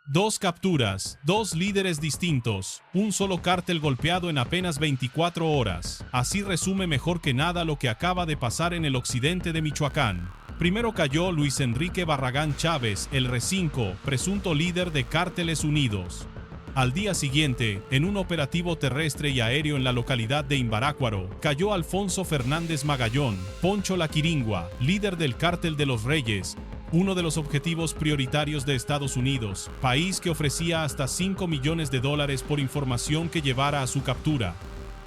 Dos capturas, dos líderes distintos, un solo cártel golpeado en apenas 24 horas. Así resume mejor que nada lo que acaba de pasar en el occidente de Michoacán. Primero cayó Luis Enrique Barragán Chávez, el R5, presunto líder de Cárteles Unidos. Al día siguiente, en un operativo terrestre y aéreo en la localidad de Imbarácuaro, cayó Alfonso Fernández Magallón, Poncho La Quiringua, líder del Cártel de los Reyes, uno de los objetivos prioritarios de Estados Unidos, país que ofrecía hasta $5 millones por información que llevara a su captura.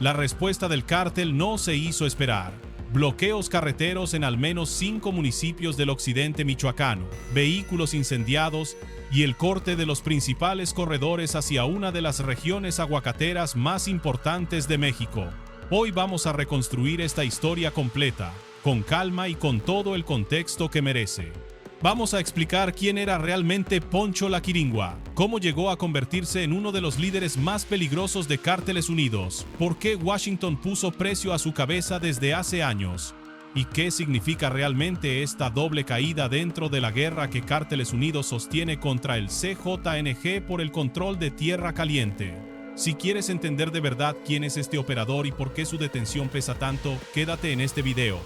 La respuesta del cártel no se hizo esperar. Bloqueos carreteros en al menos 5 municipios del occidente michoacano, vehículos incendiados y el corte de los principales corredores hacia una de las regiones aguacateras más importantes de México. Hoy vamos a reconstruir esta historia completa, con calma y con todo el contexto que merece. Vamos a explicar quién era realmente Poncho La Quiringua, cómo llegó a convertirse en uno de los líderes más peligrosos de Cárteles Unidos, por qué Washington puso precio a su cabeza desde hace años, y qué significa realmente esta doble caída dentro de la guerra que Cárteles Unidos sostiene contra el CJNG por el control de Tierra Caliente. Si quieres entender de verdad quién es este operador y por qué su detención pesa tanto, quédate en este video.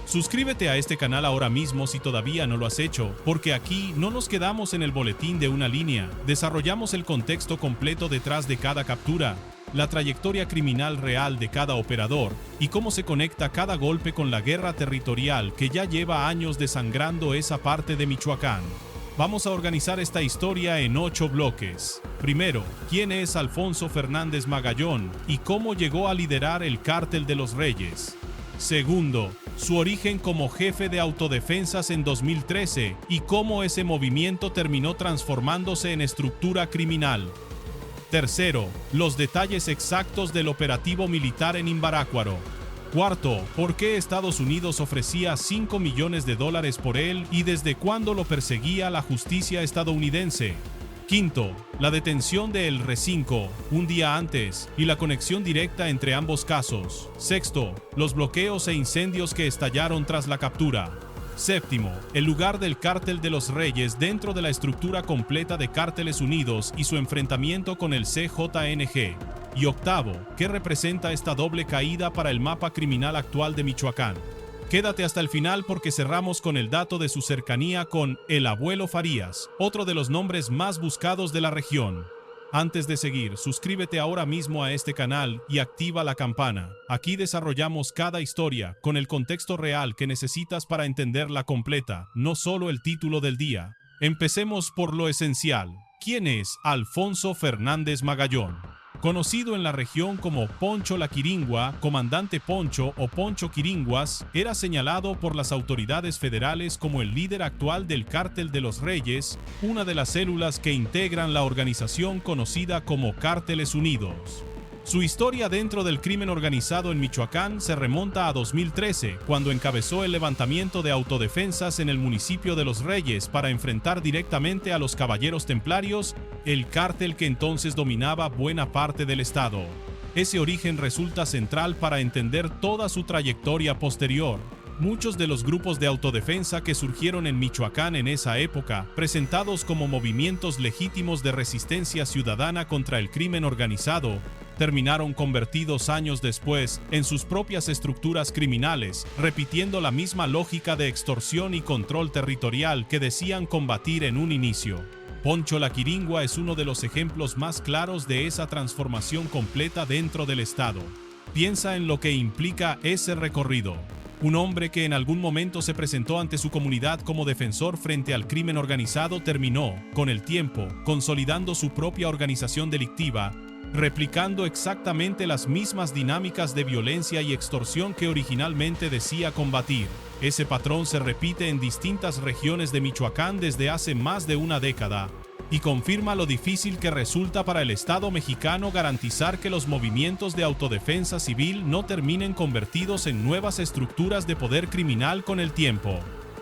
Suscríbete a este canal ahora mismo si todavía no lo has hecho, porque aquí no nos quedamos en el boletín de una línea, desarrollamos el contexto completo detrás de cada captura, la trayectoria criminal real de cada operador y cómo se conecta cada golpe con la guerra territorial que ya lleva años desangrando esa parte de Michoacán. Vamos a organizar esta historia en 8 bloques. Primero, ¿quién es Alfonso Fernández Magallón y cómo llegó a liderar el Cártel de los Reyes? Segundo, su origen como jefe de autodefensas en 2013 y cómo ese movimiento terminó transformándose en estructura criminal. Tercero, los detalles exactos del operativo militar en Imbarácuaro. Cuarto, ¿por qué Estados Unidos ofrecía $5 millones por él y desde cuándo lo perseguía la justicia estadounidense? Quinto, la detención de El R5 un día antes y la conexión directa entre ambos casos. Sexto, los bloqueos e incendios que estallaron tras la captura. Séptimo, el lugar del Cártel de los Reyes dentro de la estructura completa de Cárteles Unidos y su enfrentamiento con el CJNG. Y octavo, ¿qué representa esta doble caída para el mapa criminal actual de Michoacán? Quédate hasta el final porque cerramos con el dato de su cercanía con el Abuelo Farías, otro de los nombres más buscados de la región. Antes de seguir, suscríbete ahora mismo a este canal y activa la campana. Aquí desarrollamos cada historia con el contexto real que necesitas para entenderla completa, no solo el título del día. Empecemos por lo esencial. ¿Quién es Alfonso Fernández Magallón? Conocido en la región como Poncho La Quiringua, Comandante Poncho o Poncho Quiringuas, era señalado por las autoridades federales como el líder actual del Cártel de los Reyes, una de las células que integran la organización conocida como Cárteles Unidos. Su historia dentro del crimen organizado en Michoacán se remonta a 2013, cuando encabezó el levantamiento de autodefensas en el municipio de Los Reyes para enfrentar directamente a los Caballeros Templarios, el cártel que entonces dominaba buena parte del estado. Ese origen resulta central para entender toda su trayectoria posterior. Muchos de los grupos de autodefensa que surgieron en Michoacán en esa época, presentados como movimientos legítimos de resistencia ciudadana contra el crimen organizado, terminaron convertidos años después en sus propias estructuras criminales, repitiendo la misma lógica de extorsión y control territorial que decían combatir en un inicio. Poncho La Quiringua es uno de los ejemplos más claros de esa transformación completa dentro del Estado. Piensa en lo que implica ese recorrido. Un hombre que en algún momento se presentó ante su comunidad como defensor frente al crimen organizado terminó, con el tiempo, consolidando su propia organización delictiva, replicando exactamente las mismas dinámicas de violencia y extorsión que originalmente decía combatir. Ese patrón se repite en distintas regiones de Michoacán desde hace más de una década, y confirma lo difícil que resulta para el Estado mexicano garantizar que los movimientos de autodefensa civil no terminen convertidos en nuevas estructuras de poder criminal con el tiempo.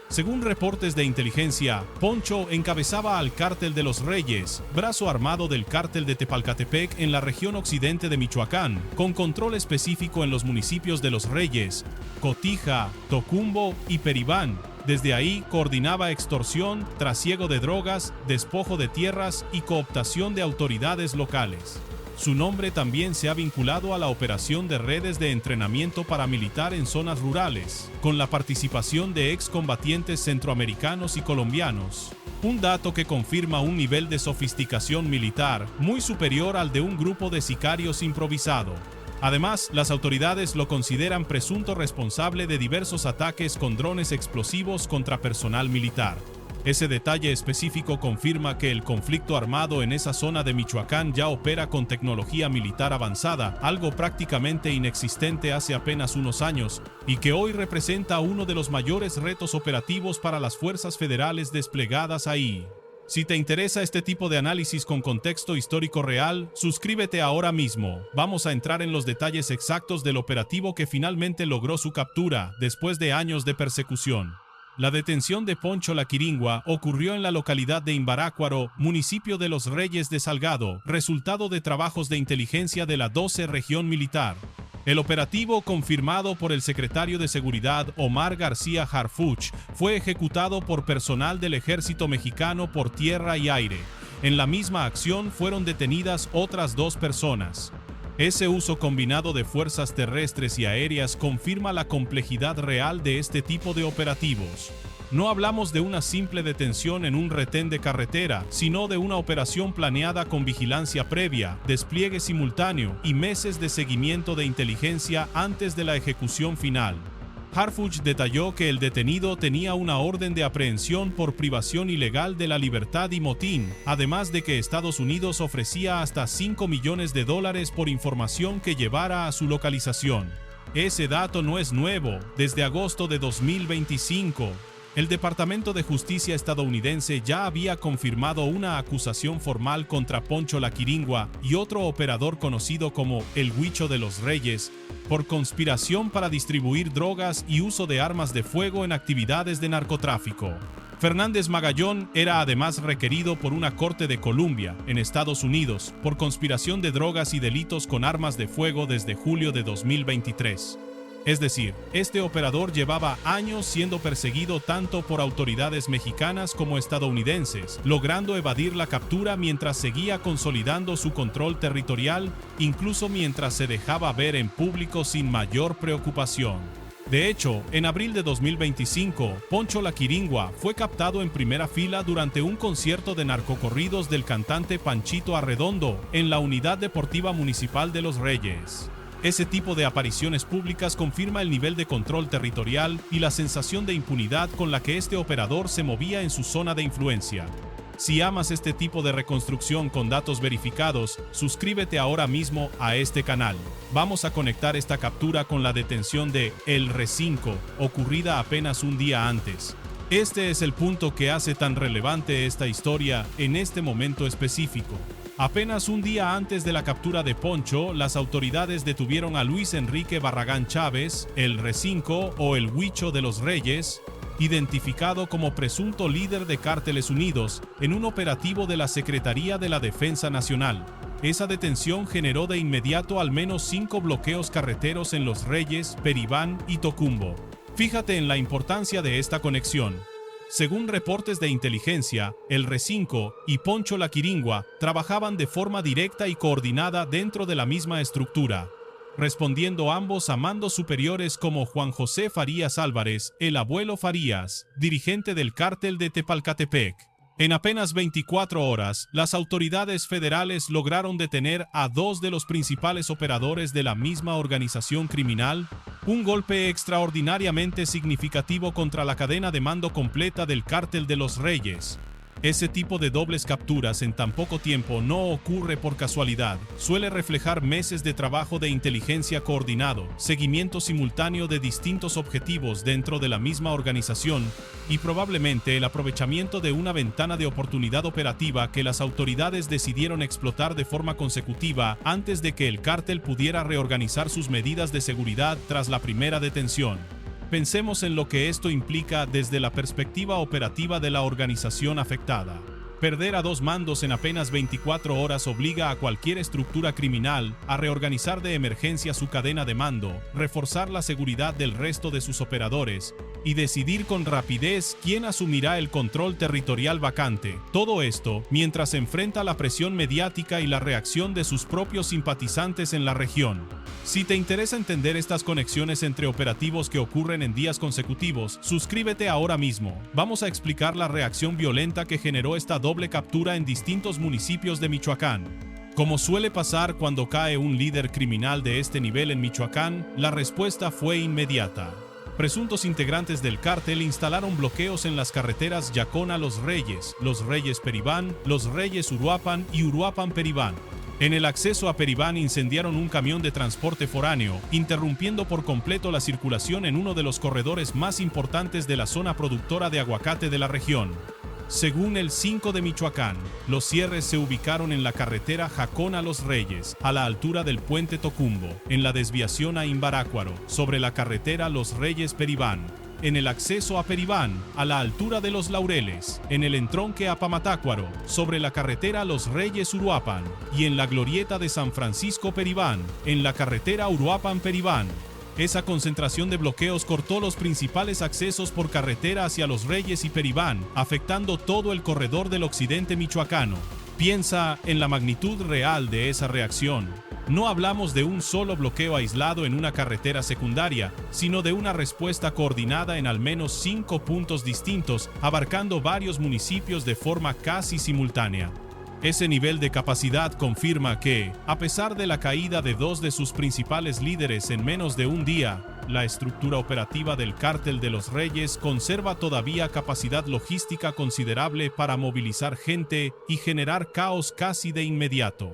Según reportes de inteligencia, Poncho encabezaba al Cártel de los Reyes, brazo armado del Cártel de Tepalcatepec en la región occidente de Michoacán, con control específico en los municipios de Los Reyes, Cotija, Tocumbo y Peribán, Desde ahí coordinaba extorsión, trasiego de drogas, despojo de tierras y cooptación de autoridades locales. Su nombre también se ha vinculado a la operación de redes de entrenamiento paramilitar en zonas rurales, con la participación de excombatientes centroamericanos y colombianos. Un dato que confirma un nivel de sofisticación militar muy superior al de un grupo de sicarios improvisado. Además, las autoridades lo consideran presunto responsable de diversos ataques con drones explosivos contra personal militar. Ese detalle específico confirma que el conflicto armado en esa zona de Michoacán ya opera con tecnología militar avanzada, algo prácticamente inexistente hace apenas unos años, y que hoy representa uno de los mayores retos operativos para las fuerzas federales desplegadas ahí. Si te interesa este tipo de análisis con contexto histórico real, suscríbete ahora mismo. Vamos a entrar en los detalles exactos del operativo que finalmente logró su captura, después de años de persecución. La detención de Poncho Laquiringua ocurrió en la localidad de Imbarácuaro, municipio de Los Reyes de Salgado, resultado de trabajos de inteligencia de la 12 Región Militar. El operativo, confirmado por el secretario de Seguridad Omar García Harfuch, fue ejecutado por personal del Ejército Mexicano por tierra y aire. En la misma acción fueron detenidas otras 2 personas. Ese uso combinado de fuerzas terrestres y aéreas confirma la complejidad real de este tipo de operativos. No hablamos de una simple detención en un retén de carretera, sino de una operación planeada con vigilancia previa, despliegue simultáneo y meses de seguimiento de inteligencia antes de la ejecución final. Harfuch detalló que el detenido tenía una orden de aprehensión por privación ilegal de la libertad y motín, además de que Estados Unidos ofrecía hasta $5 millones por información que llevara a su localización. Ese dato no es nuevo, desde agosto de 2025. El Departamento de Justicia estadounidense ya había confirmado una acusación formal contra Poncho Laquiringua y otro operador conocido como el Huicho de los Reyes, por conspiración para distribuir drogas y uso de armas de fuego en actividades de narcotráfico. Fernández Magallón era además requerido por una corte de Columbia, en Estados Unidos, por conspiración de drogas y delitos con armas de fuego desde julio de 2023. Es decir, este operador llevaba años siendo perseguido tanto por autoridades mexicanas como estadounidenses, logrando evadir la captura mientras seguía consolidando su control territorial, incluso mientras se dejaba ver en público sin mayor preocupación. De hecho, en abril de 2025, Poncho Laquiringua fue captado en primera fila durante un concierto de narcocorridos del cantante Panchito Arredondo en la Unidad Deportiva Municipal de Los Reyes. Ese tipo de apariciones públicas confirma el nivel de control territorial y la sensación de impunidad con la que este operador se movía en su zona de influencia. Si amas este tipo de reconstrucción con datos verificados, suscríbete ahora mismo a este canal. Vamos a conectar esta captura con la detención de El Re-5, ocurrida apenas un día antes. Este es el punto que hace tan relevante esta historia en este momento específico. Apenas un día antes de la captura de Poncho, las autoridades detuvieron a Luis Enrique Barragán Chávez, el Re-5 o el Huicho de los Reyes, identificado como presunto líder de Cárteles Unidos, en un operativo de la Secretaría de la Defensa Nacional. Esa detención generó de inmediato al menos 5 bloqueos carreteros en Los Reyes, Peribán y Tocumbo. Fíjate en la importancia de esta conexión. Según reportes de inteligencia, el Re-5 y Poncho Laquiringua trabajaban de forma directa y coordinada dentro de la misma estructura, respondiendo ambos a mandos superiores como Juan José Farías Álvarez, el Abuelo Farías, dirigente del cártel de Tepalcatepec. En apenas 24 horas, las autoridades federales lograron detener a 2 de los principales operadores de la misma organización criminal, un golpe extraordinariamente significativo contra la cadena de mando completa del Cártel de los Reyes. Ese tipo de dobles capturas en tan poco tiempo no ocurre por casualidad. Suele reflejar meses de trabajo de inteligencia coordinado, seguimiento simultáneo de distintos objetivos dentro de la misma organización y probablemente el aprovechamiento de una ventana de oportunidad operativa que las autoridades decidieron explotar de forma consecutiva antes de que el cártel pudiera reorganizar sus medidas de seguridad tras la primera detención. Pensemos en lo que esto implica desde la perspectiva operativa de la organización afectada. Perder a 2 mandos en apenas 24 horas obliga a cualquier estructura criminal a reorganizar de emergencia su cadena de mando, reforzar la seguridad del resto de sus operadores y decidir con rapidez quién asumirá el control territorial vacante. Todo esto mientras enfrenta la presión mediática y la reacción de sus propios simpatizantes en la región. Si te interesa entender estas conexiones entre operativos que ocurren en días consecutivos, suscríbete ahora mismo. Vamos a explicar la reacción violenta que generó esta doble captura en distintos municipios de Michoacán. Como suele pasar cuando cae un líder criminal de este nivel en Michoacán, la respuesta fue inmediata. Presuntos integrantes del cártel instalaron bloqueos en las carreteras Yacona-Los Reyes Peribán, Los Reyes Uruapan y Uruapan-Peribán. En el acceso a Peribán incendiaron un camión de transporte foráneo, interrumpiendo por completo la circulación en uno de los corredores más importantes de la zona productora de aguacate de la región. Según el 5 de Michoacán, los cierres se ubicaron en la carretera Jacona-Los Reyes, a la altura del puente Tocumbo, en la desviación a Imbarácuaro, sobre la carretera Los Reyes-Peribán, en el acceso a Peribán, a la altura de Los Laureles, en el entronque a Pamatácuaro, sobre la carretera Los Reyes-Uruapan, y en la glorieta de San Francisco-Peribán, en la carretera Uruapan-Peribán. Esa concentración de bloqueos cortó los principales accesos por carretera hacia Los Reyes y Peribán, afectando todo el corredor del occidente michoacano. Piensa en la magnitud real de esa reacción. No hablamos de un solo bloqueo aislado en una carretera secundaria, sino de una respuesta coordinada en al menos 5 puntos distintos, abarcando varios municipios de forma casi simultánea. Ese nivel de capacidad confirma que, a pesar de la caída de 2 de sus principales líderes en menos de un día, la estructura operativa del Cártel de los Reyes conserva todavía capacidad logística considerable para movilizar gente y generar caos casi de inmediato.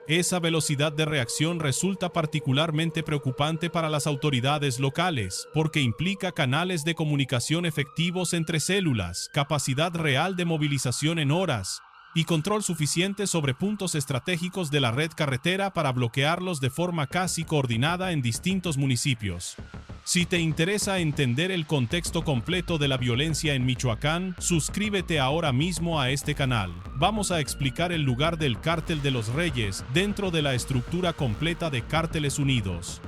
Esa velocidad de reacción resulta particularmente preocupante para las autoridades locales, porque implica canales de comunicación efectivos entre células, capacidad real de movilización en horas, y control suficiente sobre puntos estratégicos de la red carretera para bloquearlos de forma casi coordinada en distintos municipios. Si te interesa entender el contexto completo de la violencia en Michoacán, suscríbete ahora mismo a este canal. Vamos a explicar el lugar del Cártel de los Reyes dentro de la estructura completa de Cárteles Unidos.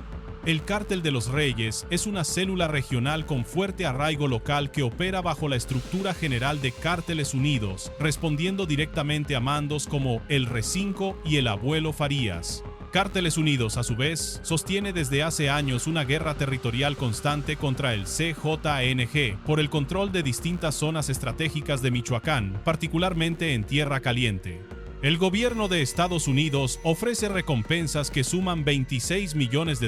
El Cártel de los Reyes es una célula regional con fuerte arraigo local que opera bajo la estructura general de Cárteles Unidos, respondiendo directamente a mandos como el R5 y el Abuelo Farías. Cárteles Unidos, a su vez, sostiene desde hace años una guerra territorial constante contra el CJNG por el control de distintas zonas estratégicas de Michoacán, particularmente en Tierra Caliente. El gobierno de Estados Unidos ofrece recompensas que suman $26 millones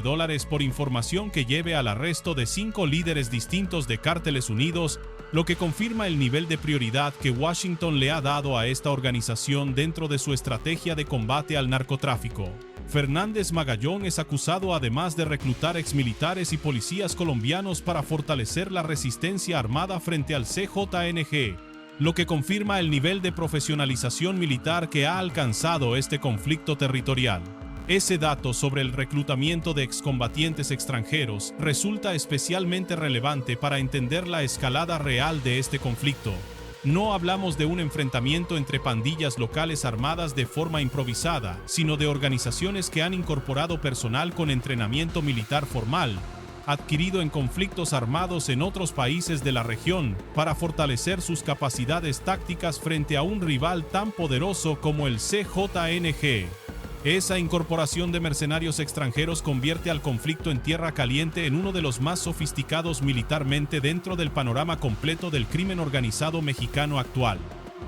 por información que lleve al arresto de 5 líderes distintos de Cárteles Unidos, lo que confirma el nivel de prioridad que Washington le ha dado a esta organización dentro de su estrategia de combate al narcotráfico. Fernández Magallón es acusado además de reclutar exmilitares y policías colombianos para fortalecer la resistencia armada frente al CJNG, lo que confirma el nivel de profesionalización militar que ha alcanzado este conflicto territorial. Ese dato sobre el reclutamiento de excombatientes extranjeros resulta especialmente relevante para entender la escalada real de este conflicto. No hablamos de un enfrentamiento entre pandillas locales armadas de forma improvisada, sino de organizaciones que han incorporado personal con entrenamiento militar formal, adquirido en conflictos armados en otros países de la región, para fortalecer sus capacidades tácticas frente a un rival tan poderoso como el CJNG. Esa incorporación de mercenarios extranjeros convierte al conflicto en Tierra Caliente en uno de los más sofisticados militarmente dentro del panorama completo del crimen organizado mexicano actual.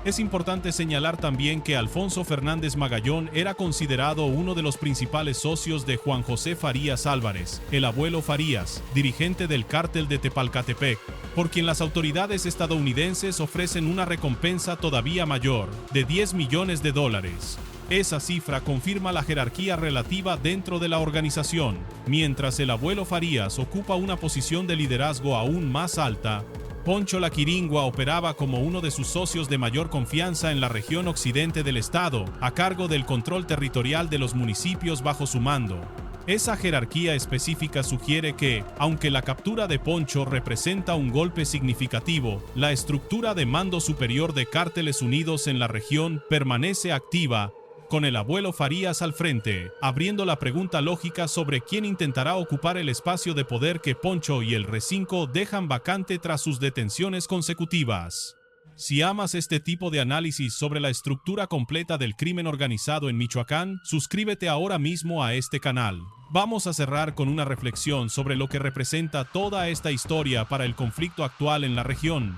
Es importante señalar también que Alfonso Fernández Magallón era considerado uno de los principales socios de Juan José Farías Álvarez, el Abuelo Farías, dirigente del Cártel de Tepalcatepec, por quien las autoridades estadounidenses ofrecen una recompensa todavía mayor, de $10 millones. Esa cifra confirma la jerarquía relativa dentro de la organización, mientras el Abuelo Farías ocupa una posición de liderazgo aún más alta. Poncho La Quiringua operaba como uno de sus socios de mayor confianza en la región occidente del estado, a cargo del control territorial de los municipios bajo su mando. Esa jerarquía específica sugiere que, aunque la captura de Poncho representa un golpe significativo, la estructura de mando superior de Cárteles Unidos en la región permanece activa, con el abuelo Farías al frente, abriendo la pregunta lógica sobre quién intentará ocupar el espacio de poder que Poncho y el R5 dejan vacante tras sus detenciones consecutivas. Si amas este tipo de análisis sobre la estructura completa del crimen organizado en Michoacán, suscríbete ahora mismo a este canal. Vamos a cerrar con una reflexión sobre lo que representa toda esta historia para el conflicto actual en la región.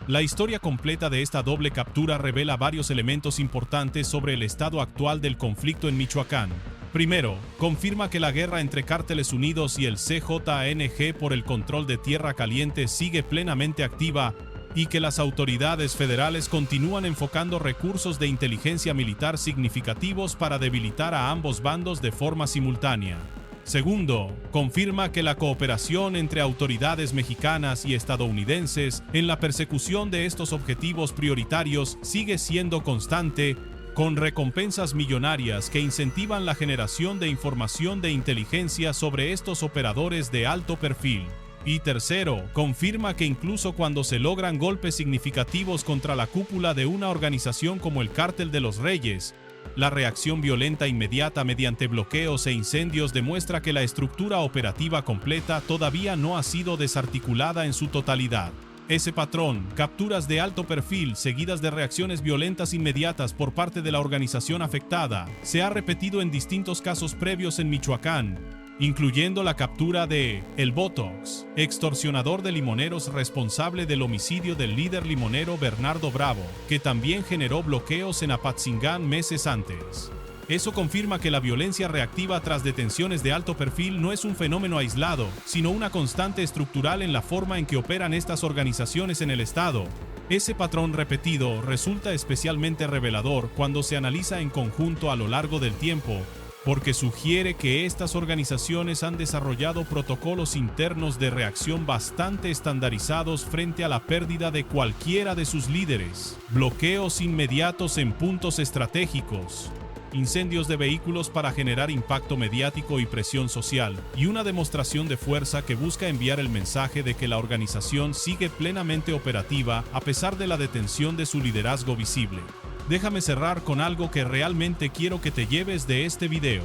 La historia completa de esta doble captura revela varios elementos importantes sobre el estado actual del conflicto en Michoacán. Primero, confirma que la guerra entre Cárteles Unidos y el CJNG por el control de Tierra Caliente sigue plenamente activa y que las autoridades federales continúan enfocando recursos de inteligencia militar significativos para debilitar a ambos bandos de forma simultánea. Segundo, confirma que la cooperación entre autoridades mexicanas y estadounidenses en la persecución de estos objetivos prioritarios sigue siendo constante, con recompensas millonarias que incentivan la generación de información de inteligencia sobre estos operadores de alto perfil. Y tercero, confirma que incluso cuando se logran golpes significativos contra la cúpula de una organización como el Cártel de los Reyes, la reacción violenta inmediata mediante bloqueos e incendios demuestra que la estructura operativa completa todavía no ha sido desarticulada en su totalidad. Ese patrón, capturas de alto perfil seguidas de reacciones violentas inmediatas por parte de la organización afectada, se ha repetido en distintos casos previos en Michoacán, incluyendo la captura de El Botox, extorsionador de limoneros responsable del homicidio del líder limonero Bernardo Bravo, que también generó bloqueos en Apatzingán meses antes. Eso confirma que la violencia reactiva tras detenciones de alto perfil no es un fenómeno aislado, sino una constante estructural en la forma en que operan estas organizaciones en el Estado. Ese patrón repetido resulta especialmente revelador cuando se analiza en conjunto a lo largo del tiempo, porque sugiere que estas organizaciones han desarrollado protocolos internos de reacción bastante estandarizados frente a la pérdida de cualquiera de sus líderes, bloqueos inmediatos en puntos estratégicos, incendios de vehículos para generar impacto mediático y presión social, y una demostración de fuerza que busca enviar el mensaje de que la organización sigue plenamente operativa a pesar de la detención de su liderazgo visible. Déjame cerrar con algo que realmente quiero que te lleves de este video.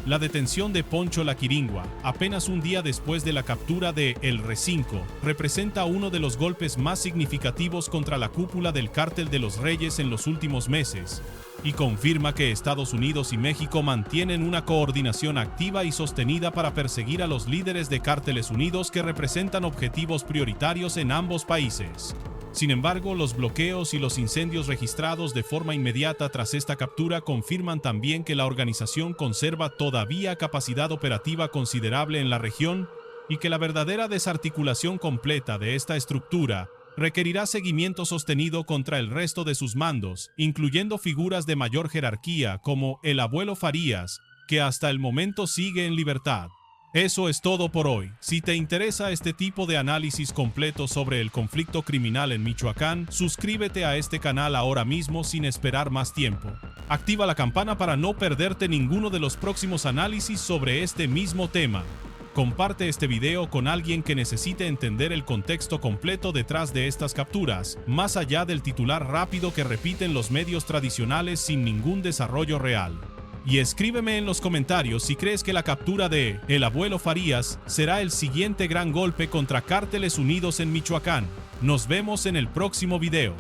La detención de Poncho La Quiringua, apenas un día después de la captura de El R5, representa uno de los golpes más significativos contra la cúpula del Cártel de los Reyes en los últimos meses, y confirma que Estados Unidos y México mantienen una coordinación activa y sostenida para perseguir a los líderes de Cárteles Unidos que representan objetivos prioritarios en ambos países. Sin embargo, los bloqueos y los incendios registrados de forma inmediata tras esta captura confirman también que la organización conserva todavía capacidad operativa considerable en la región y que la verdadera desarticulación completa de esta estructura requerirá seguimiento sostenido contra el resto de sus mandos, incluyendo figuras de mayor jerarquía como el abuelo Farías, que hasta el momento sigue en libertad. Eso es todo por hoy. Si te interesa este tipo de análisis completo sobre el conflicto criminal en Michoacán, suscríbete a este canal ahora mismo sin esperar más tiempo. Activa la campana para no perderte ninguno de los próximos análisis sobre este mismo tema. Comparte este video con alguien que necesite entender el contexto completo detrás de estas capturas, más allá del titular rápido que repiten los medios tradicionales sin ningún desarrollo real. Y escríbeme en los comentarios si crees que la captura de El Abuelo Farías será el siguiente gran golpe contra Cárteles Unidos en Michoacán. Nos vemos en el próximo video.